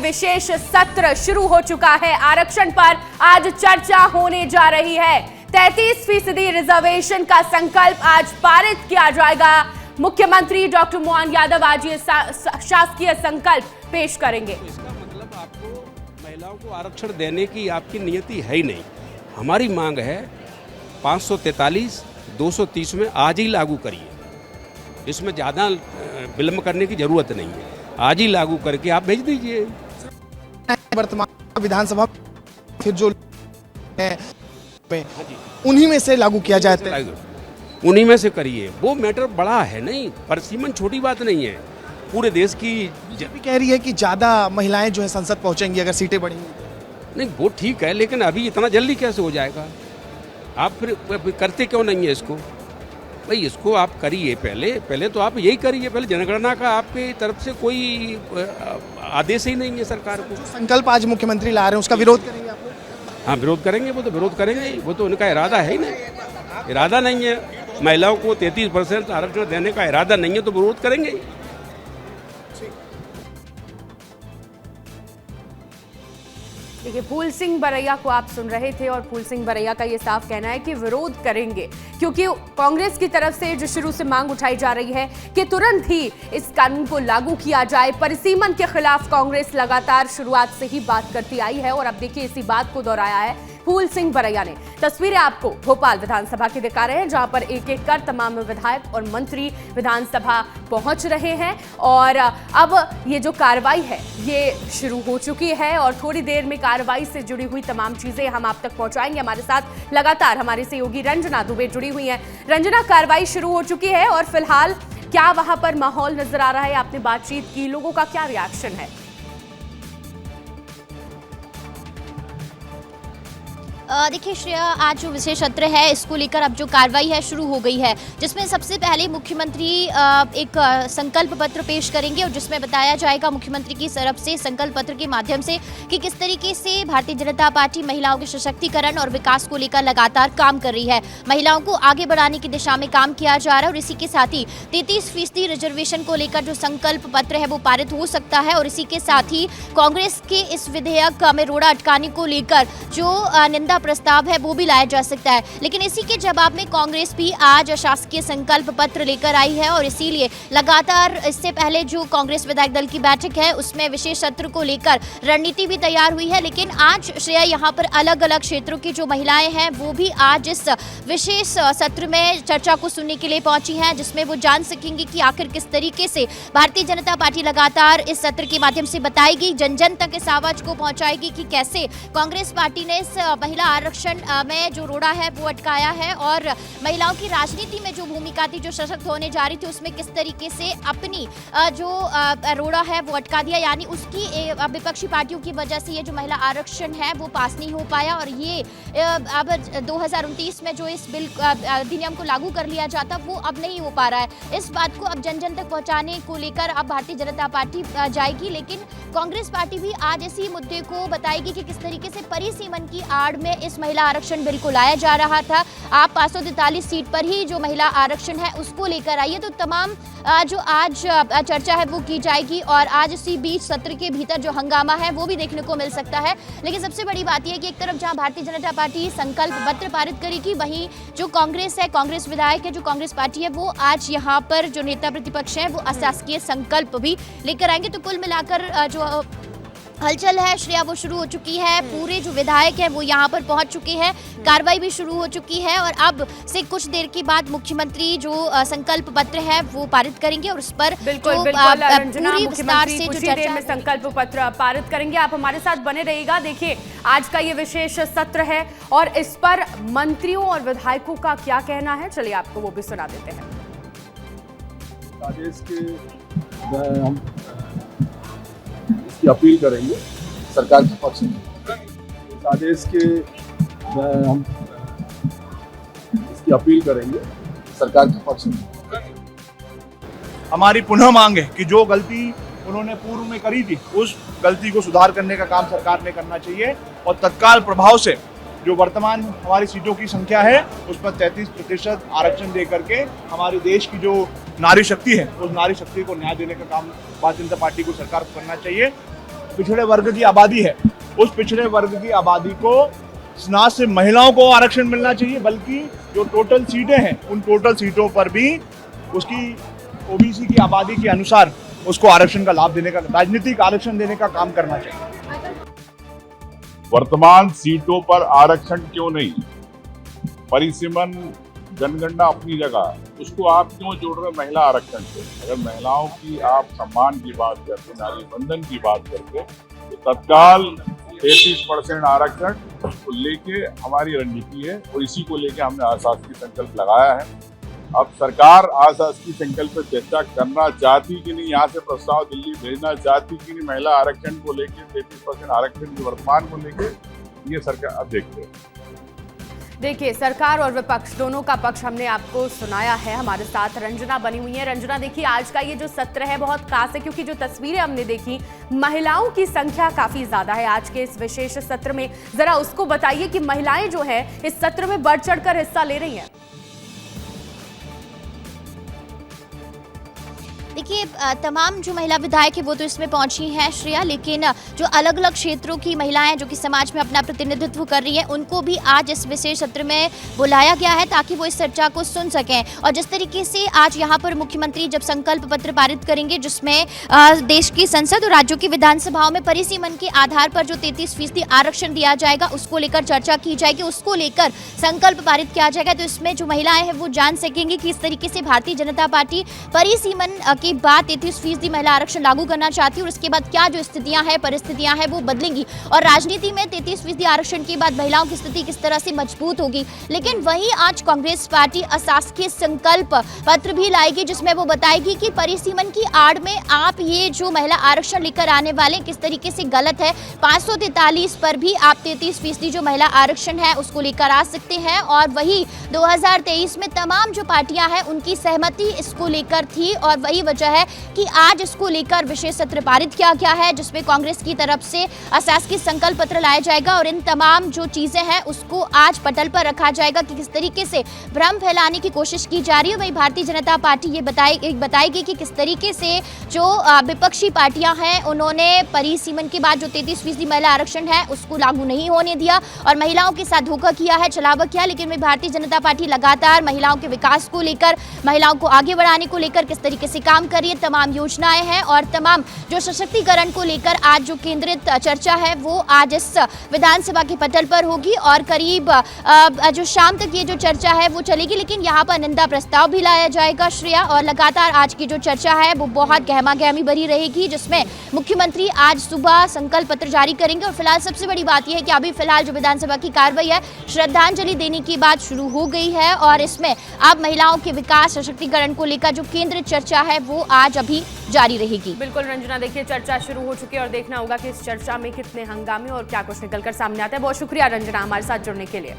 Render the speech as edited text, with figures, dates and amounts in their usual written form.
विशेष सत्र शुरू हो चुका है। आरक्षण पर आज चर्चा होने जा रही है। 33% रिजर्वेशन का संकल्प आज पारित किया जाएगा। मुख्यमंत्री डॉक्टर मोहन यादव आज ये शासकीय संकल्प पेश करेंगे। तो इसका मतलब आपको महिलाओं को आरक्षण देने की आपकी नियति है ही नहीं। हमारी मांग है 543, 230 में आज ही लागू करिए। इसमें ज़्यादा विलंब करने की जरूरत नहीं है, आज ही लागू करके आप भेज दीजिए। वर्तमान विधानसभा फिर जो है उन्हीं में से लागू किया जाता है, उन्हीं में से करिए। वो मैटर बड़ा है नहीं, परसीमन छोटी बात नहीं है। पूरे देश की बीजेपी कह रही है कि ज्यादा महिलाएं जो है संसद पहुंचेंगी अगर सीटें बढ़ेंगी। नहीं, वो ठीक है, लेकिन अभी इतना जल्दी कैसे हो जाएगा? आप फिर करते क्यों नहीं है इसको? भाई इसको आप करिए, पहले तो आप यही करिए। पहले जनगणना का आपके तरफ से कोई आदेश ही नहीं है सरकार को। संकल्प आज मुख्यमंत्री ला रहे हैं, उसका विरोध करेंगे आप लोग? हाँ, विरोध करेंगे। वो तो विरोध करेंगे ही, वो तो उनका इरादा है ही नहीं। इरादा नहीं है, महिलाओं को 33% आरक्षण देने का इरादा नहीं है, तो विरोध करेंगे ही। देखिए, फूल सिंह बरैया को आप सुन रहे थे और फूल सिंह बरैया का ये साफ कहना है कि विरोध करेंगे, क्योंकि कांग्रेस की तरफ से जो शुरू से मांग उठाई जा रही है कि तुरंत ही इस कानून को लागू किया जाए। परिसीमन के खिलाफ कांग्रेस लगातार शुरुआत से ही बात करती आई है और अब देखिए इसी बात को दोहराया है फूल सिंह बरैया ने। तस्वीरें आपको भोपाल विधानसभा की दिखा रहे हैं, जहां पर एक एक कर तमाम विधायक और मंत्री विधानसभा पहुंच रहे हैं और अब ये जो कार्रवाई है ये शुरू हो चुकी है और थोड़ी देर में कार्रवाई से जुड़ी हुई तमाम चीजें हम आप तक पहुंचाएंगे। हमारे साथ लगातार हमारे सहयोगी रंजना दुबे जुड़ी हुई हैं। रंजना, कार्रवाई शुरू हो चुकी है और फिलहाल क्या वहां पर माहौल नजर आ रहा है? आपने बातचीत की, लोगों का क्या रिएक्शन है? देखिए श्रेया, आज जो विशेष सत्र है इसको लेकर अब जो कार्रवाई है शुरू हो गई है, जिसमें सबसे पहले मुख्यमंत्री एक संकल्प पत्र पेश करेंगे और जिसमें बताया जाएगा मुख्यमंत्री की तरफ से संकल्प पत्र के माध्यम से कि किस तरीके से भारतीय जनता पार्टी महिलाओं के सशक्तिकरण और विकास को लेकर लगातार काम कर रही है। महिलाओं को आगे बढ़ाने की दिशा में काम किया जा रहा है और इसी के साथ ही 33% रिजर्वेशन को लेकर जो संकल्प पत्र है वो पारित हो सकता है और इसी के साथ ही कांग्रेस के इस विधेयक में रोड़ा अटकाने को लेकर जो निंदा प्रस्ताव है वो भी लाया जा सकता है। लेकिन इसी के जवाब में कांग्रेस भी आज शासकीय संकल्प पत्र लेकर आई है और इसीलिए लगातार इससे पहले जो कांग्रेस विधायक दल की बैठक है उसमें विशेष सत्र को लेकर रणनीति भी तैयार हुई है। लेकिन आज श्रेया, यहाँ पर अलग अलग क्षेत्रों की जो महिलाएं हैं वो भी आज इस विशेष सत्र में चर्चा को सुनने के लिए पहुंची हैं, जिसमें वो जान सकेंगी कि आखिर किस तरीके से भारतीय जनता पार्टी लगातार इस सत्र के माध्यम से बताएगी, जन जन तक इस आवाज को पहुंचाएगी कि कैसे कांग्रेस पार्टी ने इस महिला आरक्षण में जो रोड़ा है वो अटकाया है और महिलाओं की राजनीति में जो भूमिका थी, जो सशक्त होने जा रही थी, उसमें किस तरीके से अपनी जो रोड़ा है वो अटका दिया। यानी उसकी विपक्षी पार्टियों की वजह से ये जो महिला आरक्षण है वो पास नहीं हो पाया और ये अब 2029 में जो इस बिल अधिनियम को लागू कर लिया जाता वो अब नहीं हो पा रहा है। इस बात को अब जन जन तक पहुंचाने को लेकर अब भारतीय जनता पार्टी जाएगी, लेकिन कांग्रेस पार्टी भी आज इसी मुद्दे को बताएगी कि किस तरीके से परिसीमन की आड़ में इस महिला आरक्षण बिल को लाया जा रहा था। आप 543 सीट पर ही जो महिला आरक्षण है उसको लेकर आइए, तो तमाम जो आज चर्चा है वो की जाएगी और आज इसी बीच सत्र के भीतर जो हंगामा है वो भी देखने को मिल सकता है। लेकिन सबसे बड़ी बात यह है कि एक तरफ जहां भारतीय जनता पार्टी संकल्प पत्र पारित करेगी, वहीं जो कांग्रेस है, कांग्रेस विधायक है, जो कांग्रेस पार्टी है, वो आज यहाँ पर जो नेता प्रतिपक्ष है वो अशासकीय संकल्प भी लेकर आएंगे। तो कुल मिलाकर जो हलचल है श्रेया वो शुरू हो चुकी है। पूरे जो विधायक हैं वो यहाँ पर पहुंच चुके हैं, कार्रवाई भी शुरू हो चुकी है और अब से कुछ देर के बाद मुख्यमंत्री जो संकल्प पत्र है वो पारित करेंगे और उस पर पूरी विस्तार से जो चर्चा में संकल्प पत्र पारित करेंगे। आप हमारे साथ बने रहिएगा। देखिए, आज का ये विशेष सत्र है और इस पर मंत्रियों और विधायकों का क्या कहना है, चलिए आपको वो भी सुना देते हैं। की अपील करेंगे सरकार के पक्ष में। इस आदेश के हम इसकी अपील करेंगे सरकार के पक्ष में। हमारी पुनः मांग है कि जो गलती उन्होंने पूर्व में करी थी उस गलती को सुधार करने का काम सरकार ने करना चाहिए और तत्काल प्रभाव से जो वर्तमान हमारी सीटों की संख्या है उस पर 33% आरक्षण दे करके हमारे देश की जो नारी शक्ति है उस नारी शक्ति को न्याय देने का काम भारतीय जनता पार्टी को सरकार को करना चाहिए। पिछड़े वर्ग की आबादी है, उस पिछड़े वर्ग की आबादी को ना सिर्फ महिलाओं को आरक्षण मिलना चाहिए, बल्कि जो टोटल सीटें हैं उन टोटल सीटों पर भी उसकी ओबीसी की आबादी के अनुसार उसको आरक्षण का लाभ देने का, राजनीतिक आरक्षण देने का काम करना चाहिए। वर्तमान सीटों पर आरक्षण क्यों नहीं? परिसीमन जनगणना अपनी जगह, उसको आप क्यों जोड़ रहे महिला आरक्षण से? अगर महिलाओं की आप सम्मान की बात करते, नारी बंधन की बात करते, तो तत्काल 33% आरक्षण को लेके हमारी रणनीति है और इसी को लेके हमने आशास्की संकल्प लगाया है। अब सरकार आशास्की संकल्प पर चर्चा करना चाहती कि नहीं, यहाँ से प्रस्ताव दिल्ली भेजना चाहती कि नहीं, महिला आरक्षण को लेके 33% आरक्षण के वर्तमान को लेके, ये सरकार अब देखते हैं। देखिए, सरकार और विपक्ष दोनों का पक्ष हमने आपको सुनाया है। हमारे साथ रंजना बनी हुई है। रंजना, देखिए आज का ये जो सत्र है बहुत खास है, क्योंकि जो तस्वीरें हमने देखी, महिलाओं की संख्या काफी ज्यादा है आज के इस विशेष सत्र में। जरा उसको बताइए कि महिलाएं जो है इस सत्र में बढ़ चढ़कर हिस्सा ले रही हैं। देखिए, तमाम जो महिला विधायक है वो तो इसमें पहुंची हैं श्रेया, लेकिन जो अलग अलग क्षेत्रों की महिलाएं जो कि समाज में अपना प्रतिनिधित्व कर रही हैं, उनको भी आज इस विशेष सत्र में बुलाया गया है ताकि वो इस चर्चा को सुन सकें। और जिस तरीके से आज यहाँ पर मुख्यमंत्री जब संकल्प पत्र पारित करेंगे, जिसमें देश की संसद और राज्यों की विधानसभाओं में परिसीमन के आधार पर जो 33% आरक्षण दिया जाएगा उसको लेकर चर्चा की जाएगी, उसको लेकर संकल्प पारित किया जाएगा। तो इसमें जो महिलाएं हैं वो जान सकेंगी कि इस तरीके से भारतीय जनता पार्टी परिसीमन के बाद 33% महिला आरक्षण लागू करना चाहती है और उसके बाद क्या जो स्थितियां हैं, परिस्थितियां हैं वो बदलेंगी और राजनीति में 33% आरक्षण के बाद महिलाओं की स्थिति किस तरह से मजबूत होगी। लेकिन वहीं आज कांग्रेस पार्टी अशासकीय संकल्प पत्र भी लाएगी, जिसमें वो बताएगी कि परिसीमन की आड़ में आप ये जो महिला आरक्षण लेकर आने वाले किस तरीके से गलत है। 543 पर भी आप 33% जो महिला आरक्षण है उसको लेकर आ सकते हैं। और वही 2023 में तमाम जो पार्टियां हैं उनकी सहमति इसको लेकर थी और वही वजह है कि आज इसको लेकर विशेष सत्र पारित किया गया है, जिसमें कांग्रेस की तरफ से अशासकीय संकल्प पत्र लाया जाएगा और इन तमाम जो चीजें हैं उसको आज पटल पर रखा जाएगा कि किस तरीके से भ्रम फैलाने की कोशिश की जा रही है। वहीं भारतीय जनता पार्टी ये बताएगी कि किस तरीके से जो विपक्षी पार्टियां हैं उन्होंने परिसीमन के बाद जो 33% महिला आरक्षण है उसको लागू नहीं होने दिया और महिलाओं के साथ धोखा किया है, छलावा किया। लेकिन भारतीय जनता पार्टी लगातार महिलाओं के विकास को लेकर, महिलाओं को आगे बढ़ाने को लेकर किस तरीके से काम कर रही है, तमाम योजनाएं हैं और तमाम जो सशक्तिकरण को लेकर आज जो केंद्रित चर्चा है वो आज इस विधानसभा के पटल पर होगी और करीब जो शाम तक ये जो चर्चा है वो चलेगी। लेकिन यहाँ पर निंदा प्रस्ताव भी लाया जाएगा श्रेया और लगातार आज की जो चर्चा है वो बहुत गहमा गहमी भरी रहेगी, जिसमें मुख्यमंत्री आज सुबह संकल्प पत्र जारी करेंगे। और फिलहाल सबसे बड़ी बात यह है कि अभी फिलहाल जो विधानसभा की कार्रवाई है श्रद्धांजलि देने की बात शुरू हो गई है और इसमें अब महिलाओं के विकास सशक्तिकरण को लेकर जो केंद्रित चर्चा है वो आज अभी जारी रहेगी। बिल्कुल रंजना, देखिए चर्चा शुरू हो चुकी है और देखना होगा कि इस चर्चा में कितने हंगामे और क्या कुछ निकलकर सामने आता है। बहुत शुक्रिया रंजना हमारे साथ जुड़ने के लिए।